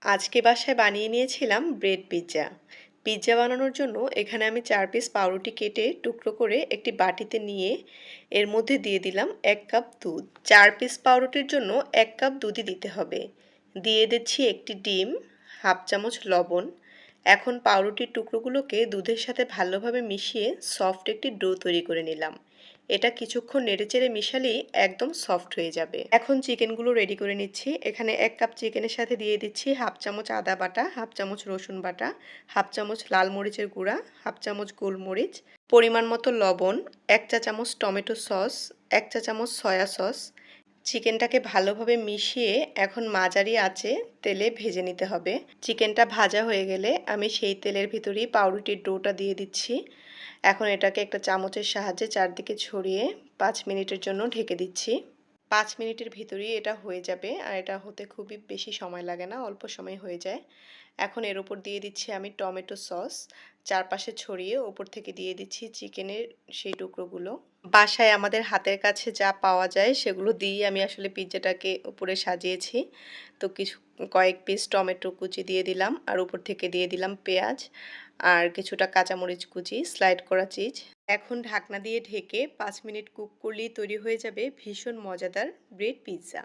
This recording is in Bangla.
আজকে বাসায় বানিয়ে নিয়েছিলাম ব্রেড পিৎজা। পিৎজা বানানোর জন্য এখানে আমি ৪ পিস পাউরুটি কেটে টুকরো করে একটি বাটিতে নিয়ে এর মধ্যে দিয়ে দিলাম ১ কাপ দুধ। ৪ পিস পাউরুটির জন্য ১ কাপ দুধই দিতে হবে। দিয়ে দিচ্ছি একটি ডিম, হাফ চামচ লবণ। এখন পাউরুটির টুকরোগুলোকে দুধের সাথে ভালোভাবে মিশিয়ে সফট একটি ডো তৈরি করে নিলাম। এটা কিছুক্ষণ নেড়েচেড়ে মিশালেই একদম সফট হয়ে যাবে। এখন চিকেনগুলো রেডি করে নিচ্ছি। এখানে ১ কাপ চিকেনের সাথে দিয়ে দিচ্ছি হাফ চামচ আদা বাটা, হাফ চামচ রসুন বাটা, হাফ চামচ লাল মরিচের গুঁড়া, হাফ চামচ গোলমরিচ, পরিমাণ মতো লবণ, ১ চা চামচ টমেটো সস, ১ চা চামচ সয়া সস। চিকেনটাকে ভালোভাবে মিশিয়ে এখন মাঝারি আঁচে তেলে ভেজে নিতে হবে। চিকেনটা ভাজা হয়ে গেলে আমি সেই তেলের ভিতরেই পাউরুটির ডোটা দিয়ে দিচ্ছি। এখন এটাকে একটা চামচের সাহায্যে চারদিকে ছড়িয়ে ৫ মিনিটের জন্য ঢেকে দিচ্ছি। ৫ মিনিটের ভিতরেই এটা হয়ে যাবে আর এটা হতে খুবই বেশি সময় লাগে না, অল্প সময় হয়ে যায়। এখন এর উপর দিয়ে দিচ্ছি আমি টমেটো সস, চারপাশে ছড়িয়ে ওপর থেকে দিয়ে দিচ্ছি চিকেনের সেই টুকরোগুলো। বাসায় আমাদের হাতের কাছে যা পাওয়া যায় সেগুলো দিয়েই আমি আসলে পিৎজাটাকে উপরে সাজিয়েছি। তো কয়েক পিস টমেটো কুচি দিয়ে দিলাম আর উপর থেকে দিয়ে দিলাম পেঁয়াজ আর কিছুটা কাঁচামরিচ কুচি, স্লাইড করা চিজ। এখন ঢাকনা দিয়ে ঢেকে ৫ মিনিট কুক করলেই তৈরি হয়ে যাবে ভীষণ মজাদার ব্রেড পিৎজা।